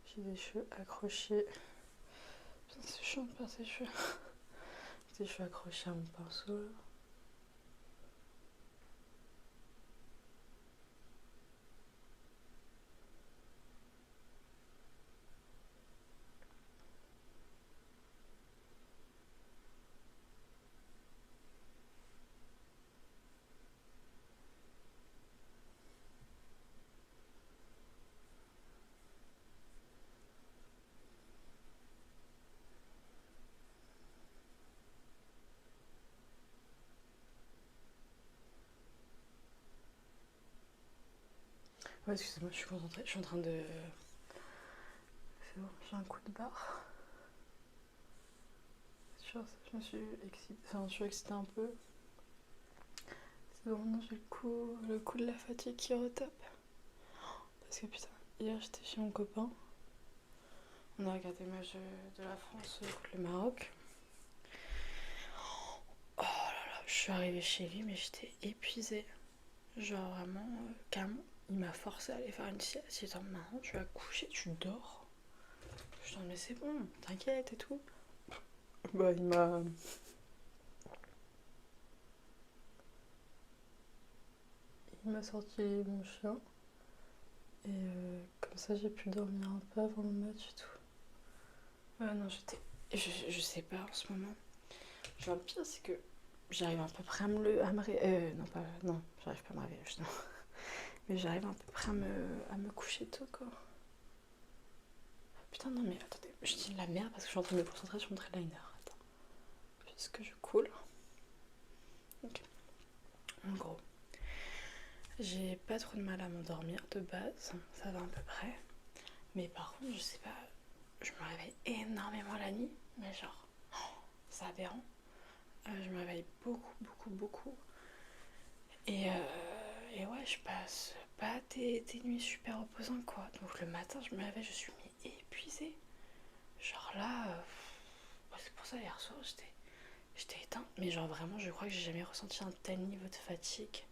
J'ai des cheveux accrochés. Putain, c'est chiant de faire ces cheveux. Des cheveux accrochés à mon pinceau là. Ouais, excusez-moi, je suis concentrée. Je suis en train de. C'est bon, j'ai un coup de barre. Genre, je me suis excitée. Enfin, je suis excitée un peu. C'est bon, maintenant j'ai le coup de la fatigue qui retape. Parce que putain, hier j'étais chez mon copain. On a regardé le match de la France contre le Maroc. Oh là là, je suis arrivée chez lui, mais j'étais épuisée. Genre vraiment, carrément, il m'a forcé à aller faire une sieste. Il était en marrant, tu vas coucher, tu dors. Je dis, mais c'est bon, t'inquiète et tout. Bah, il m'a sorti mon chien. Et comme ça, j'ai pu dormir un peu avant le match et tout. Ouais, non, j'étais. Je sais pas en ce moment. Genre, le pire, c'est que j'arrive à peu près à me réveiller. Non, pas. Non, j'arrive pas à me réveiller, justement. Mais j'arrive à peu près à me coucher tôt, quoi. Putain, non, mais attendez, je dis de la merde parce que je suis en train de me concentrer sur mon trailer. Attends. Puisque je coule. Ok. En gros, j'ai pas trop de mal à m'endormir de base. Ça va à peu près. Mais par contre, je sais pas. Je me réveille énormément la nuit. Mais genre, c'est aberrant. Je me réveille beaucoup, beaucoup, beaucoup. Et ouais, je passe pas des nuits super reposantes, quoi. Donc le matin, je me réveille, je suis épuisée. Genre là, c'est pour ça hier soir, j'étais éteinte. Mais genre vraiment, je crois que j'ai jamais ressenti un tel niveau de fatigue.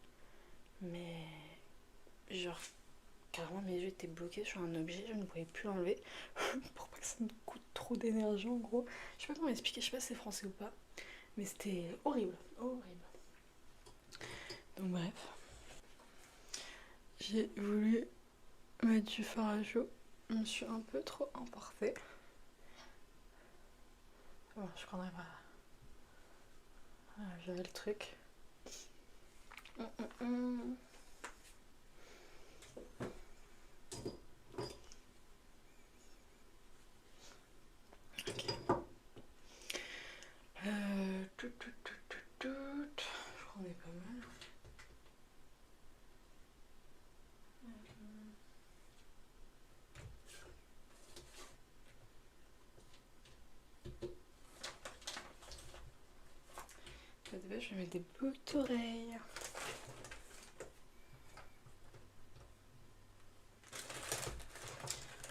Mais genre, carrément, mes yeux étaient bloqués sur un objet, je ne pouvais plus l'enlever. Pour pas que ça me coûte trop d'énergie, en gros. Je sais pas comment expliquer, je sais pas si c'est français ou pas. Mais c'était horrible, horrible. Donc bref. J'ai voulu mettre du fard à chaud. Je me suis un peu trop emportée. Bon, je prendrai pas. Ah, j'avais le truc. Ok. Je crois qu'on est pas mal. Je vais mettre des boucles d'oreilles.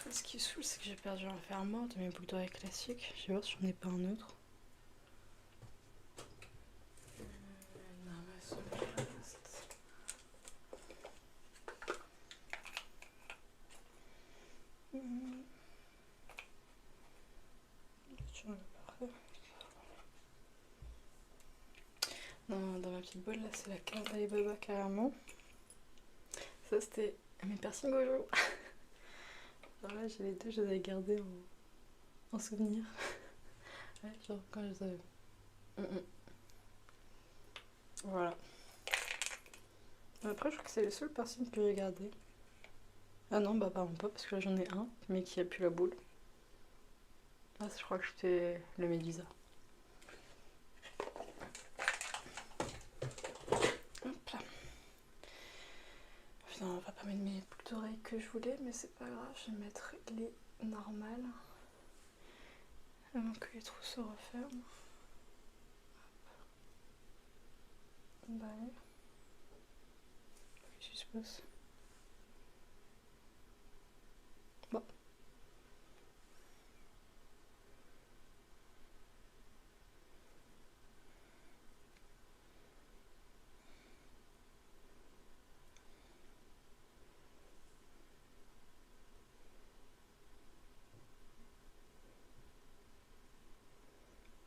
Ce qui est saoule, c'est que j'ai perdu un fermoir de mes boucles d'oreilles classiques. Je vais voir si j'en ai pas un autre. Non, mais celui-là reste. Parfait. Dans ma petite boîte là, c'est la carte d'Alibaba carrément. Ça, c'était mes piercings au jour. Alors là, j'ai les deux, je les avais gardés en souvenir. Ouais, genre quand je les avais. Voilà. Après, je crois que c'est les seules personnes que j'ai gardées. Ah non, bah pardon pas, parce que là j'en ai un, mais qui a plus la boule. Ah, je crois que c'était le Médusa. Hop là. Putain, on va pas mettre mes boucles d'oreilles que je voulais, mais c'est pas grave, je vais mettre les normales. Avant que les trous se referment. Bah oui. Qu'est-ce qui se passe? Bon.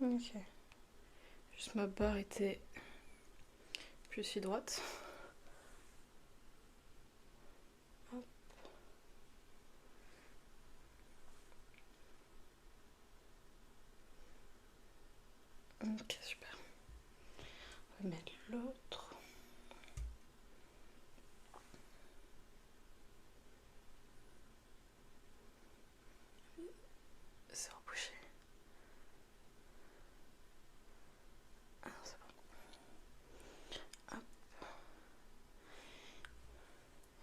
Ok. Juste ma barre était plus si droite. Hop. Ok, super. On va mettre l'autre. C'est rebouché. Ah non, c'est bon. Hop.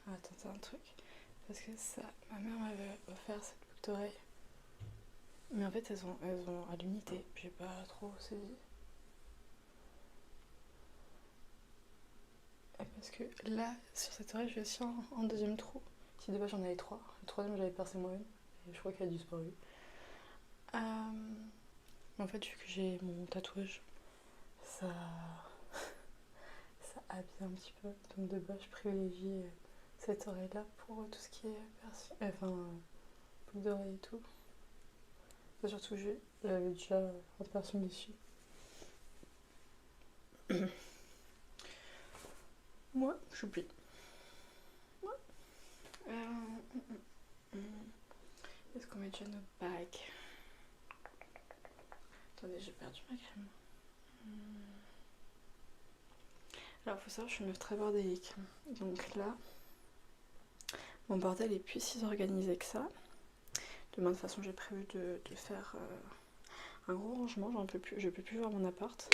On va tenter un truc. Parce que ça, ma mère m'avait offert cette boucle d'oreille. Mais en fait, elles ont à l'unité. J'ai pas trop saisi. Et parce que là, sur cette oreille, j'ai aussi un deuxième trou. Si de base j'en avais 3. Le troisième, j'avais percé moi-même. Et je crois qu'il a disparu. En fait, vu que j'ai mon tatouage, ça habille un petit peu. Donc de base, je privilégie cette oreille-là pour tout ce qui est piercing. Enfin, boucle d'oreille et tout. Et surtout, j'avais déjà un piercing dessus. Moi, j'oublie. Ouais. Est-ce qu'on met déjà notre bague? Attendez, j'ai perdu ma crème. Alors, faut savoir, je suis une meuf très bordélique. Donc là, mon bordel est plus si organisé que ça. Demain, de toute façon, j'ai prévu de faire un gros rangement. Je peux plus voir mon appart.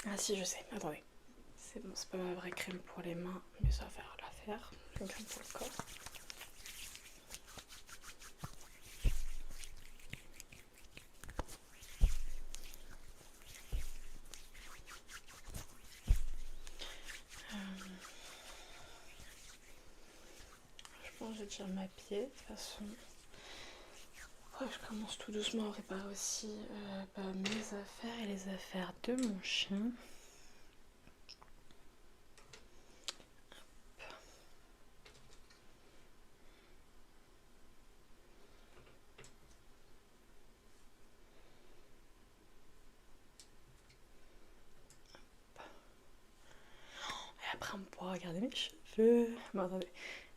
Ah si, je sais, attendez. C'est bon, c'est pas ma vraie crème pour les mains, mais ça va faire l'affaire. C'est une crème pour le corps. Je pense que j'ai déjà mappé. De toute façon, après, je commence tout doucement à réparer aussi mes affaires et les affaires de mon chien. Et après, on pourra regarder mes cheveux. Bon, attendez,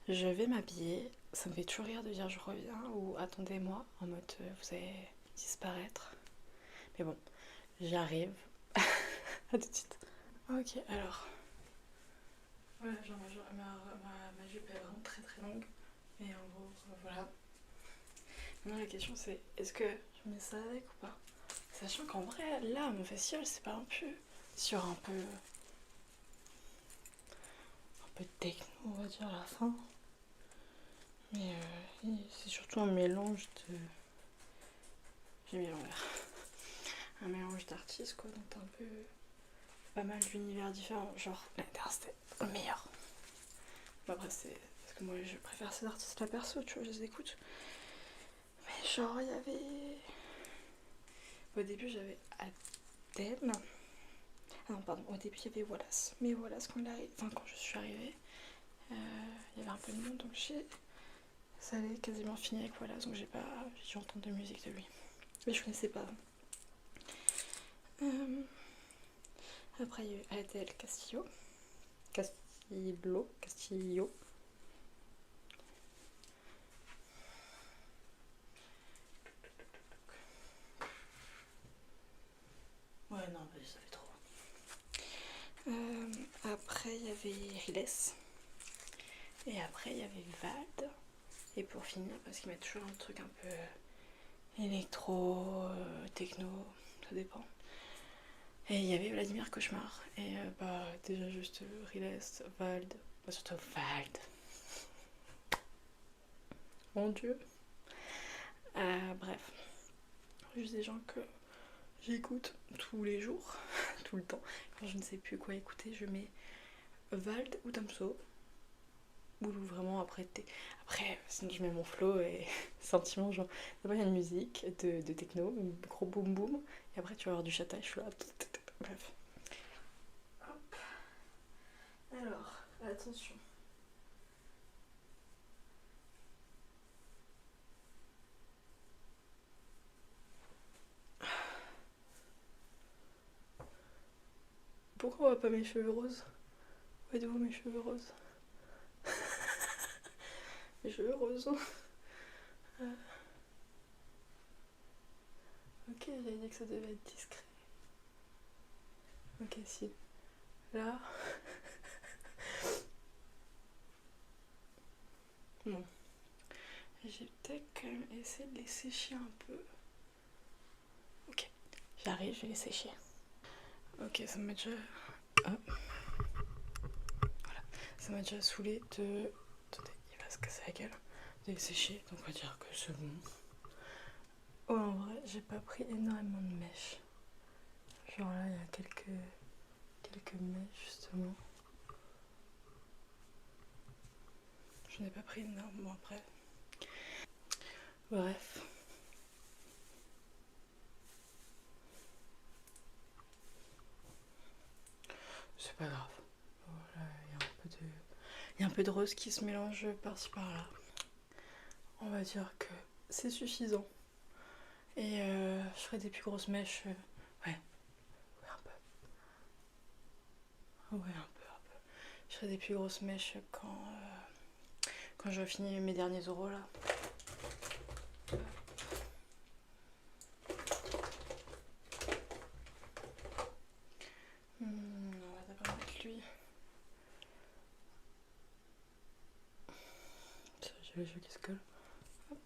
je vais m'habiller. Ça me fait toujours rire de dire je reviens ou attendez-moi, en mode vous allez disparaître. Mais bon, j'arrive. A tout de suite. Ok, alors. Voilà, genre ma jupe est vraiment très très longue. Et en gros, voilà. Maintenant la question c'est, est-ce que je mets ça avec ou pas? Sachant qu'en vrai, là, mon facial, c'est pas un peu sur un peu de techno, on va dire, à la fin. Mais c'est surtout un mélange de... J'ai mis l'envers. Un mélange d'artistes, quoi. Donc t'as un peu pas mal d'univers différents. Genre, l'année dernière, c'était le meilleur. Bon, après, c'est parce que moi, je préfère ces artistes-là perso, tu vois, je les écoute. Mais genre, il y avait... Au début, j'avais Adele. Ah non, pardon, au début, il y avait Wallace. Mais Wallace, quand je suis arrivée, il y avait un peu de monde, donc ça allait quasiment finir avec Wallace, donc j'ai dû entendre de musique de lui. Mais je connaissais pas. Après, il y a eu Adele Castillo. Castillo. aujourd'hui, ça fait trop. Après, il y avait Riles. Et après, il y avait Vald. Et pour finir, parce qu'ils mettent toujours un truc un peu électro, techno, ça dépend. Et il y avait Vladimir Cauchemar. Et bah, déjà juste Riles, Vald. Bah, surtout Vald. Mon dieu. Bref. Juste des gens que j'écoute tous les jours, tout le temps. Quand je ne sais plus quoi écouter, je mets Vald ou Damso. Ou vraiment après sinon je mets mon flow et sentiment genre d'abord il y a une musique de techno, un gros boum boum et après tu vas avoir du chata et je suis là. Bref. Hop. Alors, attention. Pourquoi on voit pas mes cheveux roses? Où êtes-vous mes cheveux roses? Mes cheveux roses. Ok, j'avais dit que ça devait être discret. Ok, si. Là. Bon. J'ai peut-être quand même essayé de les sécher un peu. Ok, j'arrive, je vais les sécher. Ok, ça m'a déjà... Ah. Voilà. Ça m'a déjà saoulé de... Attendez, il va se casser la gueule. De les sécher, donc on va dire que c'est bon. Oh, en vrai, j'ai pas pris énormément de mèches. Genre là, il y a quelques mèches, justement. Je n'ai pas pris énormément après. Bref. C'est pas grave. Voilà, il y a un peu de rose qui se mélange par-ci par-là. On va dire que c'est suffisant. Et je ferai des plus grosses mèches. Ouais, un peu. Ouais, un peu. Je ferai des plus grosses mèches quand j'aurai fini mes derniers euros là. On va d'abord mettre lui. J'ai les cheveux qui se collent. Hop.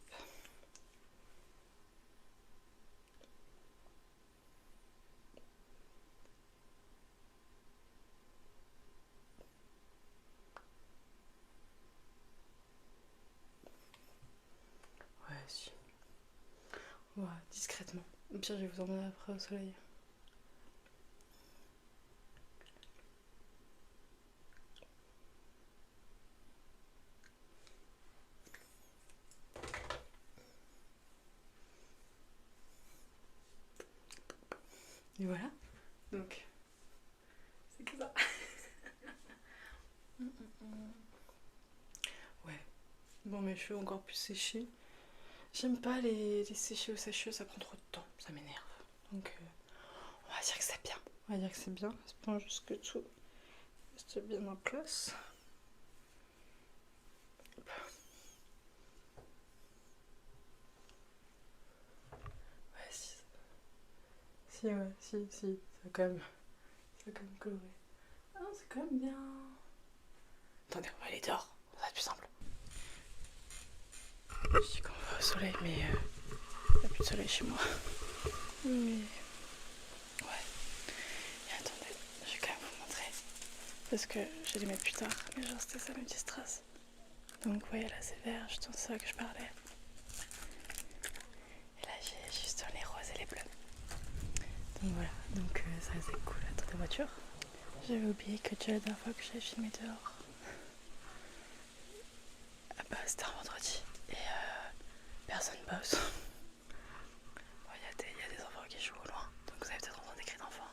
Ouais, si. Ouais, discrètement. Au pire, je vais vous emmener après au soleil. Et voilà. Donc, c'est que ça. Ouais. Bon, mes cheveux encore plus séchés. J'aime pas les sécher au sèche, ça prend trop de temps, ça m'énerve. Donc, on va dire que c'est bien. On va dire que c'est bien. Ça prend juste que tout reste bien en place. Ouais, si. Si, ouais, si. Ça a quand même coloré. Ah non, c'est quand même bien. Attendez, on va aller dehors. Ça va être plus simple. Je dis qu'on va au soleil, mais il n'y a plus de soleil chez moi. Mais... Ouais. Et attendez, je vais quand même vous montrer. Parce que je vais les mettre plus tard. Mais genre, c'était ça mes petites strass. Donc, vous voyez là, c'est vert, juste en ça que je parlais. Et là, j'ai juste les roses et les bleus. Donc voilà, donc ça c'est cool, à la voiture. J'avais oublié que déjà la dernière fois que j'avais filmé dehors, ah bah, c'était un vendredi et personne bosse. Bon, il y a des enfants qui jouent au loin, donc vous avez peut-être entendu des cris d'enfants.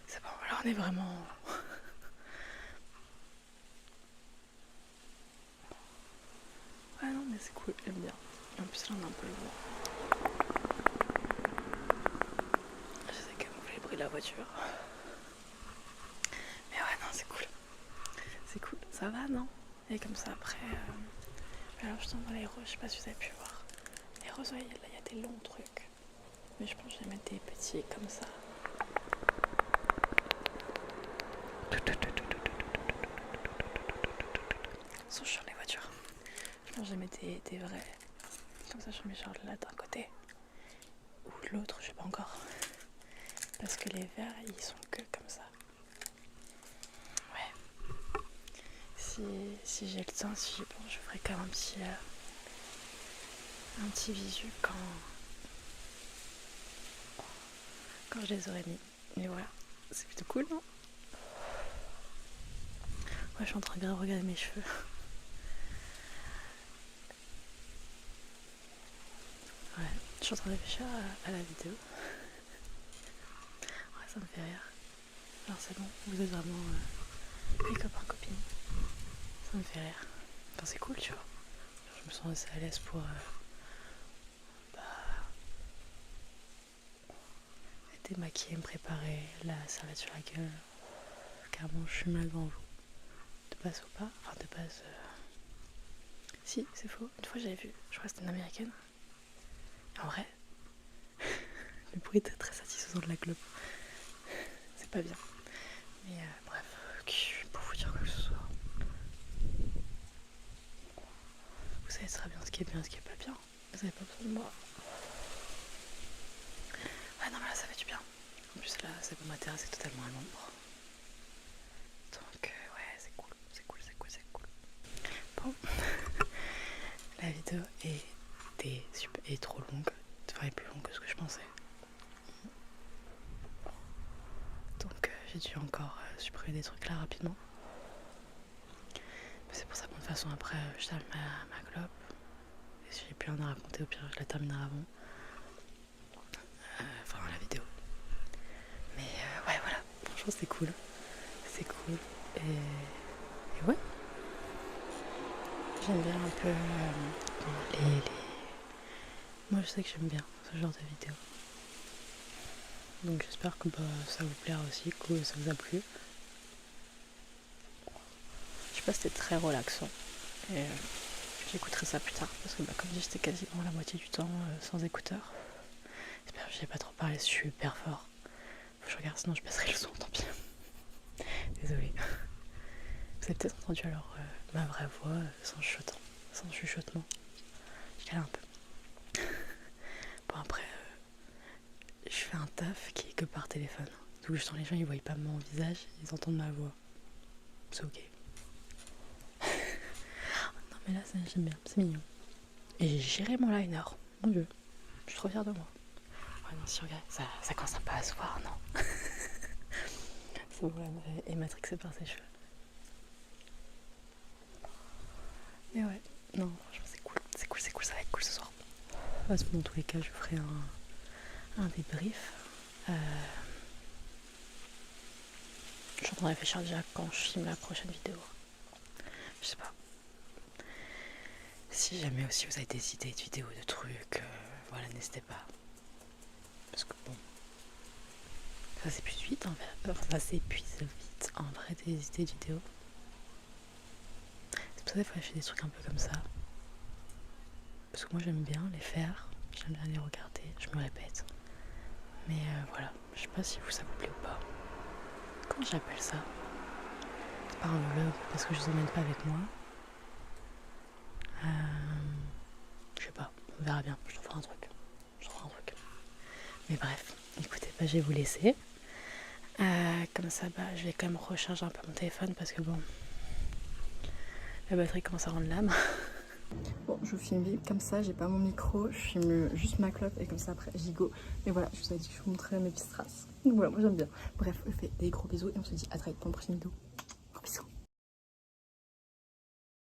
C'est bon, voilà, on est vraiment... Ouais non mais c'est cool, j'aime bien. En plus là on a un peu le vent. J'essaie camoufler le bruit de la voiture. Mais ouais non c'est cool. C'est cool, ça va non? Et comme ça après, Alors je tends dans les roses, je sais pas si vous avez pu voir. Les roses, ouais, là il y a des longs trucs. Mais je pense que je vais mettre des petits comme ça. Ils sont chiants les voitures. Je pense que je vais mettre des vrais. Comme ça je mets genre là d'un côté. Ou l'autre, je sais pas encore. Parce que les verts, ils sont que comme ça. Ouais. Si j'ai le temps, si j'y pense, je ferai quand même un petit visu quand je les aurai mis. Mais voilà, c'est plutôt cool, non? Ouais, je suis en train de regarder mes cheveux. Ouais, je suis en train de réfléchir à la vidéo. Ouais, ça me fait rire. Alors c'est bon, vous êtes vraiment mes copains, copines. Ça me fait rire. Enfin, c'est cool, tu vois. Je me sens assez à l'aise pour être démaquillée, me préparer, la serviette sur la gueule. Carrément, je suis mal devant vous. De base ou pas? Enfin, de base... Si, c'est faux. Une fois, j'avais vu, je crois que c'était une américaine. En vrai, le bruit était très satisfaisant de la clope. C'est pas bien. Mais bref, pour vous dire quoi que ce soit. Vous savez très bien ce qui est bien, ce qui est pas bien. Vous avez pas besoin de moi. Ouais, non, mais là, ça fait du bien. En plus, là, c'est bon, ma terrasse est totalement à l'ombre. Donc, ouais, c'est cool. C'est cool. Bon. La vidéo est trop longue. Enfin, elle est plus longue que ce que je pensais. Donc, j'ai dû encore supprimer des trucs là rapidement. Mais c'est pour ça que de toute façon, après, je termine ma clope. Et si j'ai plus rien à raconter, au pire, je la terminerai avant. Enfin, la vidéo. Mais ouais, voilà. Franchement, c'est cool. C'est cool. Et ouais. J'aime bien un peu les... Moi, je sais que j'aime bien ce genre de vidéo. Donc j'espère que ça vous plaira aussi, que ça vous a plu. Je sais pas, c'était très relaxant. Et j'écouterai ça plus tard parce que comme dit, j'étais quasiment la moitié du temps sans écouteurs. J'espère que j'ai pas trop parlé super fort. Faut que je regarde, sinon je baisserai le son, tant pis. Désolée. Vous avez peut-être entendu alors ma vraie voix sans chuchotement. Je galère un peu. Bon, après, je fais un taf qui est que par téléphone. Donc justement, les gens ils voient pas mon visage, ils entendent ma voix. C'est ok. Non mais là, j'aime bien, c'est mignon. Et j'ai géré mon liner, mon dieu. Je suis trop fière de moi. Ouais, non, si regarde, ça commence un peu à se voir, non? C'est bon, elle est matrixée par ses cheveux. Mais ouais, non, franchement, c'est cool, ça va être cool ce soir. Dans tous les cas, je ferai un débrief. Je suis en train de réfléchir déjà quand je filme la prochaine vidéo. Je sais pas. Si jamais aussi vous avez des idées de vidéos, de trucs, voilà, n'hésitez pas. Parce que bon, ça s'épuise vite en vrai. Ça s'épuise vite en vrai des idées de vidéos. C'est pour ça qu'il faut acheter des trucs un peu comme ça. Parce que moi j'aime bien les faire, j'aime bien les regarder, je me répète. Mais voilà, je sais pas si ça vous plaît ou pas. Comment j'appelle ça? C'est pas un vlog parce que je vous emmène pas avec moi. Je sais pas, on verra bien, je te ferai un truc. Mais bref, écoutez, je vais vous laisser. Comme ça, je vais quand même recharger un peu mon téléphone parce que bon, la batterie commence à rendre l'âme. Bon, je vous filme comme ça, j'ai pas mon micro, je filme juste ma clope et comme ça après gigot. Mais voilà, je vous avais dit que je vous montrerais mes petites traces. Donc voilà, moi j'aime bien. Bref, je vous fais des gros bisous et on se dit à très vite pour une prochaine vidéo.